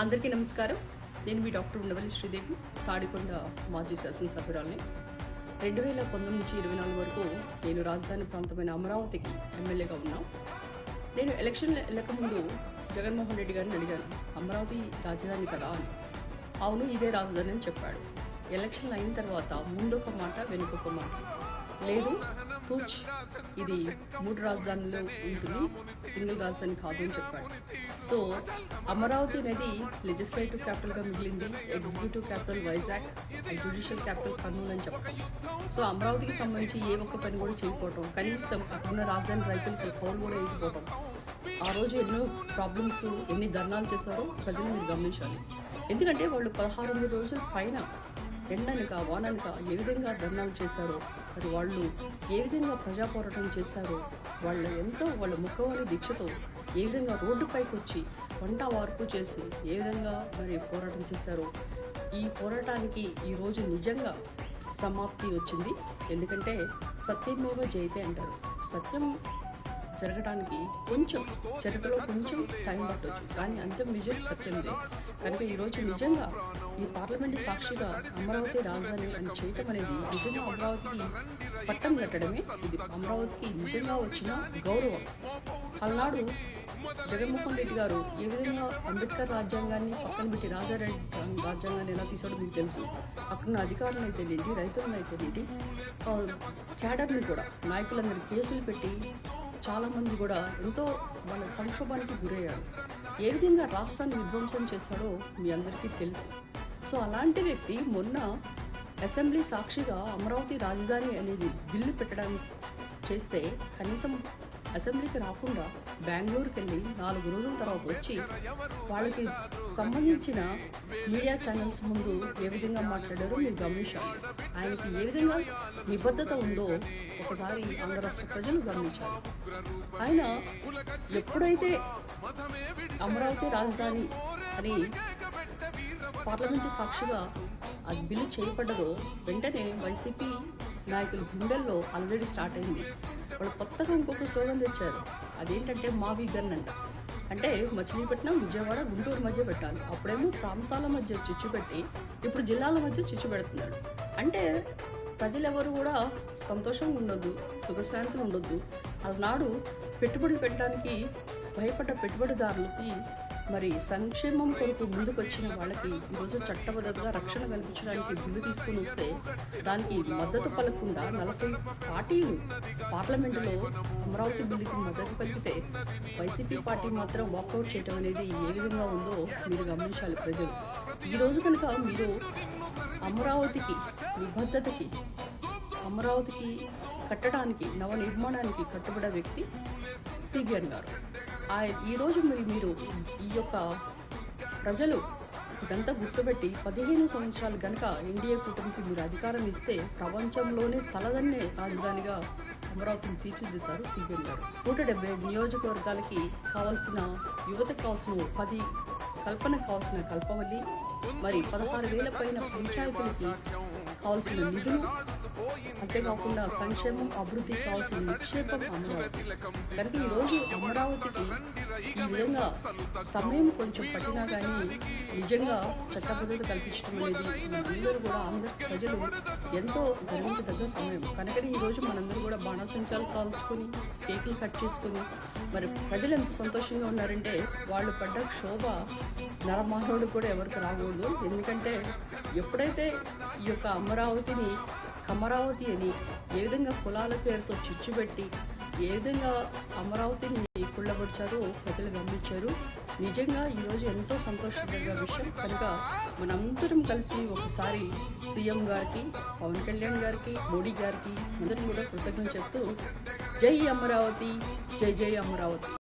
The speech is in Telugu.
అందరికీ నమస్కారం. నేను మీ డాక్టర్ ఉండవల్లి శ్రీదేవి, తాడికొండ మాజీ శాసనసభ్యురాలిని. 2019 నుంచి 24 వరకు నేను రాజధాని ప్రాంతమైన అమరావతికి ఎమ్మెల్యేగా ఉన్నాను. నేను ఎలక్షన్ వెళ్ళకముందు జగన్మోహన్ రెడ్డి గారిని అడిగాను, అమరావతి రాజధాని కదా అని. అవును, ఇదే రాజధాని అని చెప్పాడు. ఎలక్షన్లు అయిన తర్వాత ముందొక మాట వెనుకొక మాట, లేదు కూచ్ ఇది 3 రాజధానులు ఉంటుంది, సింగిల్ రాజధాని కాదు అని చెప్పాడు. సో అమరావతి అనేది లెజిస్లేటివ్ క్యాపిటల్గా మిగిలింది, executive capital Vizag, judicial capital Kurnool అని చెప్పాం. సో అమరావతికి సంబంధించి ఏ ఒక్క పని కూడా చేయకపోవటం, కనీసం అక్కడున్న రాజధాని రైతులకి పౌరులు కూడా వేయకపోవటం, ఆ రోజు ఎన్నో ప్రాబ్లమ్స్, ఎన్ని ధర్నాలు చేశారో ప్రజలు మీరు గమనించాలి. ఎందుకంటే వాళ్ళు 16 రోజుల పైన ఎండనక వాననక ఏ విధంగా ధర్నాలు చేశారో, మరి వాళ్ళు ఏ విధంగా ప్రజా పోరాటం చేశారో, వాళ్ళ ముఖవాణి దీక్షతో ఏ విధంగా రోడ్డుపైకి వచ్చి వంట వార్పు చేసి ఏ విధంగా మరి పోరాటం చేశారో, ఈ పోరాటానికి ఈరోజు నిజంగా సమాప్తి వచ్చింది. ఎందుకంటే సత్యమేవ జయతే అంటారు. సత్యం జరగడానికి కొంచెం చరిత్రలో కొంచెం టైం పట్టవచ్చు, కానీ అంతిమ విజయం సత్యందే. కనుక ఈరోజు నిజంగా ఈ పార్లమెంటు సాక్షిగా అమరావతి రాజధాని అని చేయటం అనేది నిజంగా అమరావతికి పట్టం కట్టడమే. ఇది అమరావతికి నిజంగా వచ్చిన గౌరవం. అలనాడు జగన్మోహన్ రెడ్డి గారు ఏ విధంగా అంబేద్కర్ రాజ్యాంగాన్ని పక్కన పెట్టి రాజారెడ్డి రాజ్యాంగాన్ని ఎలా తీసాడో మీకు తెలుసు. అక్కడున్న అధికారులు అయితే ఏంటి, రైతులను అయితే ఏంటి, క్యాడర్ని కూడా నాయకులందరూ కేసులు పెట్టి చాలామంది కూడా ఎంతో వాళ్ళ సంక్షోభానికి గురయ్యారు. ఏ విధంగా రాష్ట్రాన్ని విధ్వంసం చేశాడో మీ అందరికీ తెలుసు. సో అలాంటి వ్యక్తి మొన్న అసెంబ్లీ సాక్షిగా అమరావతి రాజధాని అనేది బిల్లు పెట్టడానికి చేస్తే కనీసం అసెంబ్లీకి రాకుండా బెంగళూరుకి వెళ్ళి 4 రోజుల తర్వాత వచ్చి వాళ్ళకి సంబంధించిన మీడియా ఛానల్స్ ముందు ఏ విధంగా మాట్లాడారో మీరు గమనించాలి. ఆయనకి ఏ విధంగా నిబద్ధత ఉందో ఒకసారి ఆంధ్ర రాష్ట్ర ప్రజలు గమనించాలి. ఆయన ఎప్పుడైతే అమరావతి రాజధాని అని పార్లమెంటు సాక్షిగా అది బిల్లు చేయబడ్డదో వెంటనే వైసీపీ నాయకుల గుండెల్లో ఆల్రెడీ స్టార్ట్ అయింది. వాళ్ళు కొత్తగా ఇంకొక స్లోగన్ తెచ్చారు. అదేంటంటే మావి గన్ అంట. అంటే మచిలీపట్నం, విజయవాడ, గుంటూరు మధ్య పెట్టాలి. అప్పుడేమో ప్రాంతాల మధ్య చిచ్చు పెట్టి ఇప్పుడు జిల్లాల మధ్య చిచ్చు పెడుతున్నాడు. అంటే ప్రజలెవరు కూడా సంతోషంగా ఉండొద్దు, సుఖశాంతులు ఉండొద్దు. అలనాడు పెట్టుబడులు పెట్టడానికి భయపడ్డ పెట్టుబడిదారులకి మరి సంక్షేమం కొరకు ముందుకొచ్చిన వాళ్ళకి ఈరోజు చట్టబద్ధంగా రక్షణ కల్పించడానికి బిల్లు తీసుకుని వస్తే దానికి మద్దతు పలకుండా 40 పార్టీలు పార్లమెంటులో అమరావతి బిల్లుకి మద్దతు పలికితే వైసీపీ పార్టీ మాత్రం వాకౌట్ చేయడం అనేది ఏ విధంగా ఉందో మీరు గమనించాలి ప్రజలు. ఈరోజు కనుక మీరు అమరావతికి నిబద్ధతకి, అమరావతికి కట్టడానికి, నవనిర్మాణానికి కట్టుబడే వ్యక్తి సిబిఎన్ గారు. ఈరోజు మీరు ఈ యొక్క ప్రజలు ఇదంతా గుర్తుపెట్టి 15 సంవత్సరాలు కనుక ఎన్డీఏ కూటమికి మీరు అధికారం ఇస్తే ప్రపంచంలోనే తలదన్నే రాజధానిగా అమరావతిని తీర్చిదిద్దుతారు సిబిఎన్ గారు. 170 నియోజకవర్గాలకి కావాల్సిన యువతకు కావాల్సిన 10 కల్పనకు కావాల్సిన కల్పవల్లి, మరి 16,000 పైన పంచాయతీలకి కావాల్సిన నిధులు, అంతేకాకుండా సంక్షేమం, అభివృద్ధికి కావాల్సిన నిక్షేపం అమరావతి. కనుక ఈరోజు అమరావతికి ఈ విధంగా సమయం కొంచెం పట్టినా కానీ నిజంగా చట్టబద్ధత కల్పించడం అనేది మనందరూ కూడా ఆంధ్ర ప్రజలు ఎంతో గర్వించదగ్గ సమయం. కనుకనే ఈరోజు మనందరూ కూడా బాణాసంచాలు కాల్చుకొని కేకులు కట్ చేసుకుని మరి ప్రజలు ఎంత సంతోషంగా ఉన్నారంటే వాళ్ళు పడ్డ క్షోభ నరమానవుడు కూడా ఎవరికి రాకూడదు. ఎందుకంటే ఎప్పుడైతే ఈ యొక్క అమరావతిని కమరావతి అని ఏ విధంగా కులాల పేరుతో చిచ్చుపెట్టి ఏ విధంగా అమరావతిని కుళ్ళబడిచారో ప్రజలు గమనించారు. నిజంగా ఈరోజు ఎంతో సంతోషకరమైన విషయం. కనుక మనందరం కలిసి ఒకసారి సీఎం గారికి, పవన్ కళ్యాణ్ గారికి, మోడీ గారికి అందరం కూడా కృతజ్ఞతలు చెప్తూ జై అమరావతి, జై జై అమరావతి.